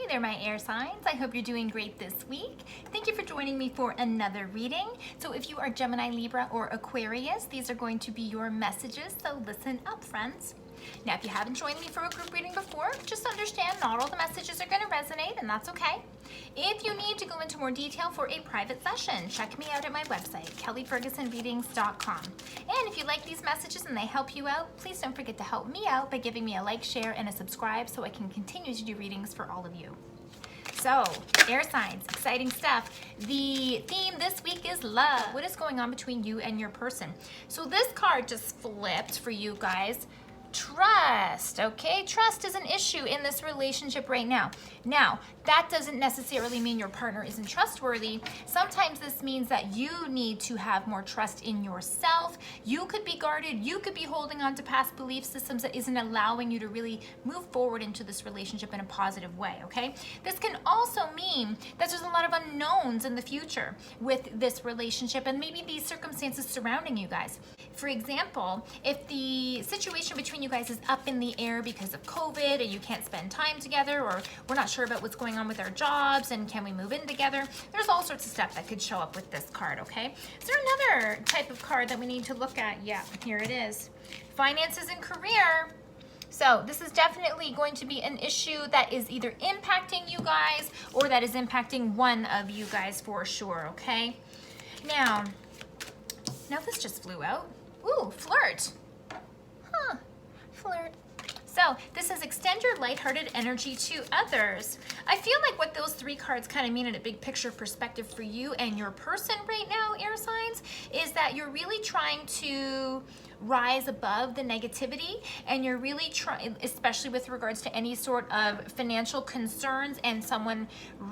there, my air signs. I hope you're doing great this week. Thank you for joining me for another reading. So if you are Gemini, Libra, or Aquarius, these are going to be your messages, so listen up, friends. Now, if you haven't joined me for a group reading before, just understand not all the messages are going to resonate, and that's okay. If you need to go into more detail for a private session, check me out at my website, kellyfergusonreadings.com. And if you like these messages and they help you out, please don't forget to help me out by giving me a like, share, and a subscribe so I can continue to do readings for all of you. So, air signs, exciting stuff. The theme this week is love. What is going on between you and your person? So this card just flipped for you guys. Trust, okay? Trust is an issue in this relationship right now. Now, that doesn't necessarily mean your partner isn't trustworthy. Sometimes this means that you need to have more trust in yourself. You could be guarded. You could be holding on to past belief systems that isn't allowing you to really move forward into this relationship in a positive way, okay? This can also mean that there's a lot of unknowns in the future with this relationship and maybe these circumstances surrounding you guys. For example, if the situation between you guys is up in the air because of COVID and you can't spend time together, or we're not sure about what's going on with our jobs and can we move in together, there's all sorts of stuff that could show up with this card, okay? Is there another type of card that we need to look at? Yeah, here it is. Finances and career. So this is definitely going to be an issue that is either impacting you guys or that is impacting one of you guys for sure, okay? Now this just flew out. Ooh, flirt. Huh, flirt. So this is extend your lighthearted energy to others. I feel like what those three cards kind of mean in a big picture perspective for you and your person right now, air signs, is that you're really trying to rise above the negativity, and you're really trying, especially with regards to any sort of financial concerns and someone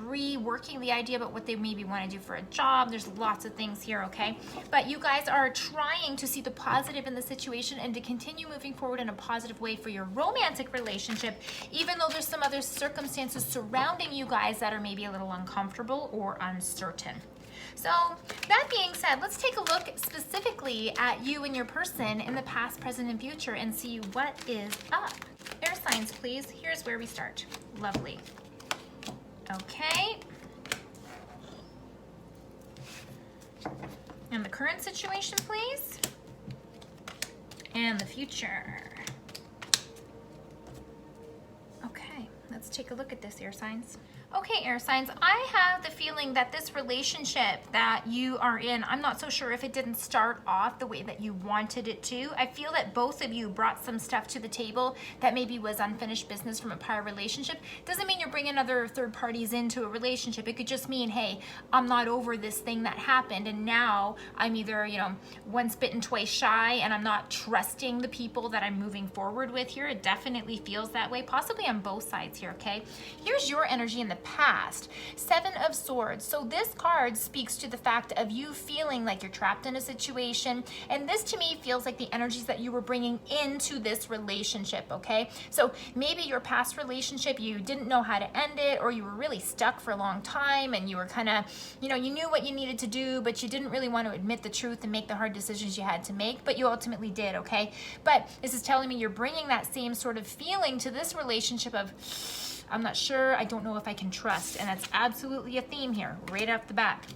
reworking the idea about what they maybe want to do for a job. There's lots of things here, okay? But you guys are trying to see the positive in the situation and to continue moving forward in a positive way for your romantic relationship, even though there's some other circumstances surrounding you guys that are maybe a little uncomfortable or uncertain. So that being said, let's take a look specifically at you and your person in the past, present, and future and see what is up. Air signs, please. Here's where we start. Lovely. Okay. And the current situation, please. And the future. Okay, let's take a look at this, air signs. Okay, air signs, I have the feeling that this relationship that you are in, I'm not so sure if it didn't start off the way that you wanted it to. I feel that both of you brought some stuff to the table that maybe was unfinished business from a prior relationship. Doesn't mean you're bringing other third parties into a relationship. It could just mean, hey, I'm not over this thing that happened, and now I'm either, once bitten, twice shy, and I'm not trusting the people that I'm moving forward with here. It definitely feels that way, possibly on both sides here, okay? Here's your energy in the past. 7 of Swords. So this card speaks to the fact of you feeling like you're trapped in a situation, and this to me feels like the energies that you were bringing into this relationship, okay? So maybe your past relationship, you didn't know how to end it, or you were really stuck for a long time and you were kind of, you knew what you needed to do, but you didn't really want to admit the truth and make the hard decisions you had to make, but you ultimately did, okay? But this is telling me you're bringing that same sort of feeling to this relationship of, I'm not sure, I don't know if I can trust, and that's absolutely a theme here, right off the bat.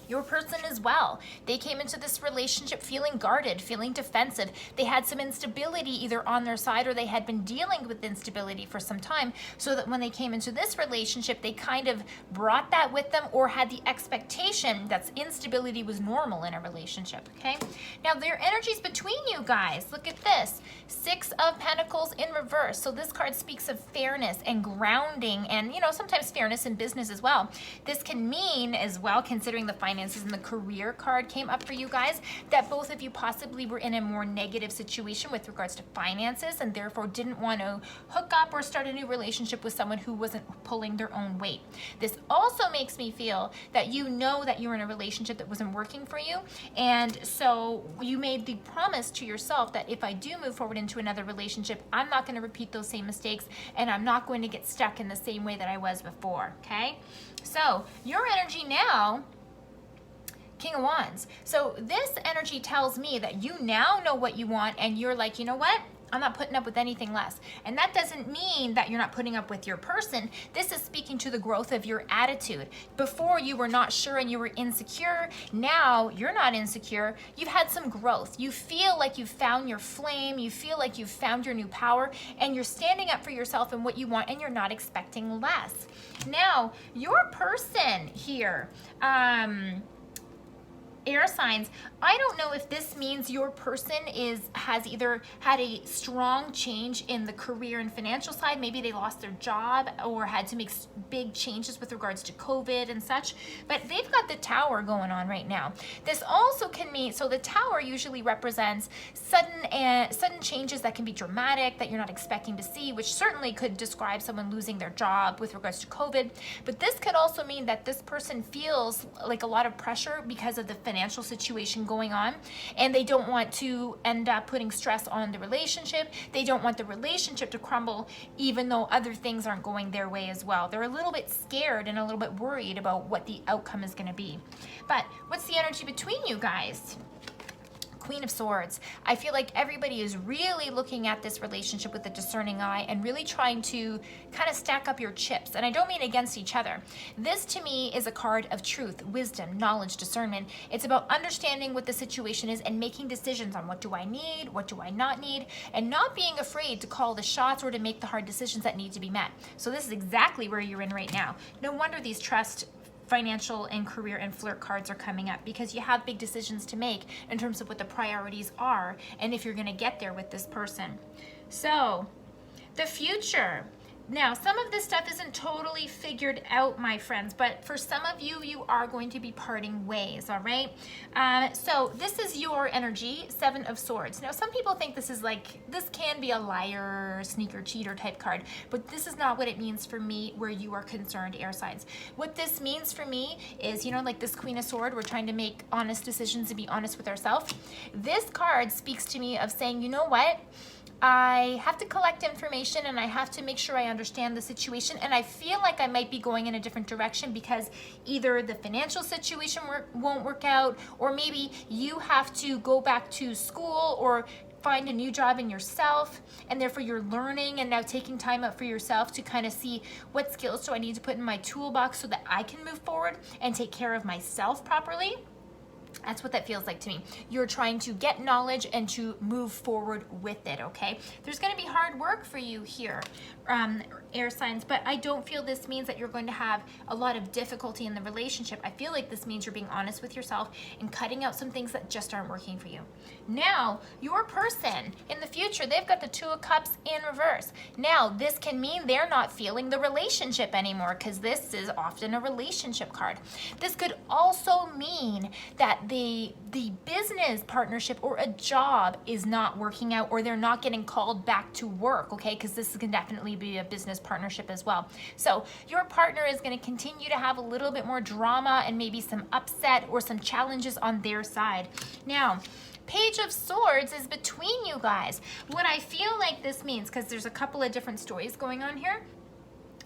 Your person as well. They came into this relationship feeling guarded, feeling defensive. They had some instability either on their side or they had been dealing with instability for some time, so that when they came into this relationship, they kind of brought that with them or had the expectation that instability was normal in a relationship, okay? Now, their energies between you guys, look at this. 6 of Pentacles in reverse. So this card speaks of fairness and grounding and, sometimes fairness in business as well. This can mean as well, considering the finances and the career card came up for you guys, that both of you possibly were in a more negative situation with regards to finances and therefore didn't want to hook up or start a new relationship with someone who wasn't pulling their own weight. This also makes me feel that you know that you're in a relationship that wasn't working for you, and so you made the promise to yourself that if I do move forward into another relationship, I'm not going to repeat those same mistakes and I'm not going to get stuck in the same way that I was before, okay? So your energy now, King of Wands. So this energy tells me that you now know what you want and you're like, you know what? I'm not putting up with anything less. And that doesn't mean that you're not putting up with your person. This is speaking to the growth of your attitude. Before you were not sure and you were insecure. Now you're not insecure. You've had some growth. You feel like you've found your flame. You feel like you've found your new power, and you're standing up for yourself and what you want, and you're not expecting less. Now, your person here, air signs, I don't know if this means your person has either had a strong change in the career and financial side. Maybe they lost their job or had to make big changes with regards to COVID and such, but they've got the Tower going on right now. This also can mean, so the Tower usually represents sudden changes that can be dramatic, that you're not expecting to see, which certainly could describe someone losing their job with regards to COVID. But this could also mean that this person feels like a lot of pressure because of the financial situation going on, and they don't want to end up putting stress on the relationship. They don't want the relationship to crumble, even though other things aren't going their way as well. They're a little bit scared and a little bit worried about what the outcome is going to be. But what's the energy between you guys? Queen of Swords. I feel like everybody is really looking at this relationship with a discerning eye and really trying to kind of stack up your chips. And I don't mean against each other. This to me is a card of truth, wisdom, knowledge, discernment. It's about understanding what the situation is and making decisions on what do I need, what do I not need, and not being afraid to call the shots or to make the hard decisions that need to be met. So this is exactly where you're in right now. No wonder these trust, financial, and career and flirt cards are coming up, because you have big decisions to make in terms of what the priorities are and if you're going to get there with this person. So the future. Now, some of this stuff isn't totally figured out, my friends, but for some of you, you are going to be parting ways, all right? So this is your energy, Seven of Swords. Now, some people think this can be a liar, sneaker, cheater type card, but this is not what it means for me where you are concerned, air signs. What this means for me is, like this Queen of Swords, we're trying to make honest decisions and be honest with ourselves. This card speaks to me of saying, you know what? I have to collect information and I have to make sure I understand the situation, and I feel like I might be going in a different direction because either the financial situation won't work out, or maybe you have to go back to school or find a new job in yourself, and therefore you're learning and now taking time out for yourself to kind of see what skills do I need to put in my toolbox so that I can move forward and take care of myself properly. That's what that feels like to me. You're trying to get knowledge and to move forward with it, okay? There's going to be hard work for you here, air signs, but I don't feel this means that you're going to have a lot of difficulty in the relationship. I feel like this means you're being honest with yourself and cutting out some things that just aren't working for you. Now, your person in the future, they've got the Two of Cups in reverse. Now, this can mean they're not feeling the relationship anymore, because this is often a relationship card. This could also mean that the business partnership or a job is not working out, or they're not getting called back to work, okay? Because this can definitely be a business partnership as well. So your partner is going to continue to have a little bit more drama and maybe some upset or some challenges on their side. Now, Page of Swords is between you guys. What I feel like this means, because there's a couple of different stories going on here.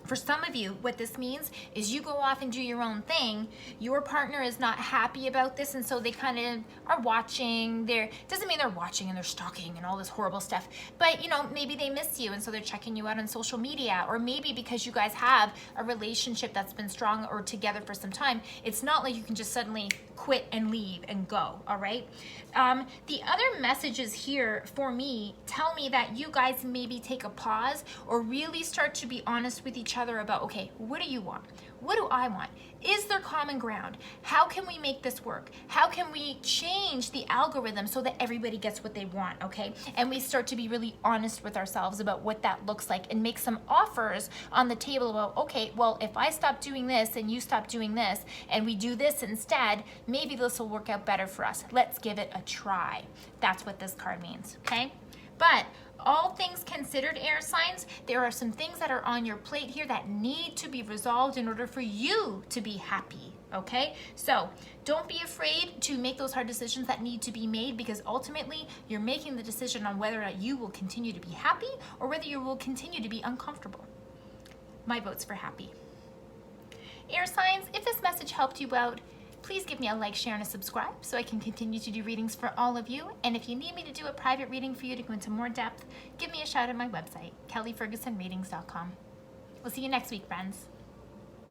For some of you, what this means is you go off and do your own thing. Your partner is not happy about this, and so they kind of are watching. Doesn't mean they're watching and they're stalking and all this horrible stuff, but maybe they miss you, and so they're checking you out on social media, or maybe because you guys have a relationship that's been strong or together for some time, it's not like you can just suddenly quit and leave and go, all right? The other messages here for me tell me that you guys maybe take a pause or really start to be honest with each other about, okay, what do you want? What do I want? Is there common ground? How can we make this work? How can we change the algorithm so that everybody gets what they want, okay? And we start to be really honest with ourselves about what that looks like and make some offers on the table about, okay, well, if I stop doing this and you stop doing this and we do this instead, maybe this will work out better for us. Let's give it a try. That's what this card means, okay? But all things considered, air signs, there are some things that are on your plate here that need to be resolved in order for you to be happy, okay? So don't be afraid to make those hard decisions that need to be made, because ultimately you're making the decision on whether or not you will continue to be happy or whether you will continue to be uncomfortable. My vote's for happy. Air signs, if this message helped you out, Please give me a like, share, and a subscribe so I can continue to do readings for all of you. And if you need me to do a private reading for you to go into more depth, give me a shout at my website, kellyfergusonreadings.com. We'll see you next week, friends.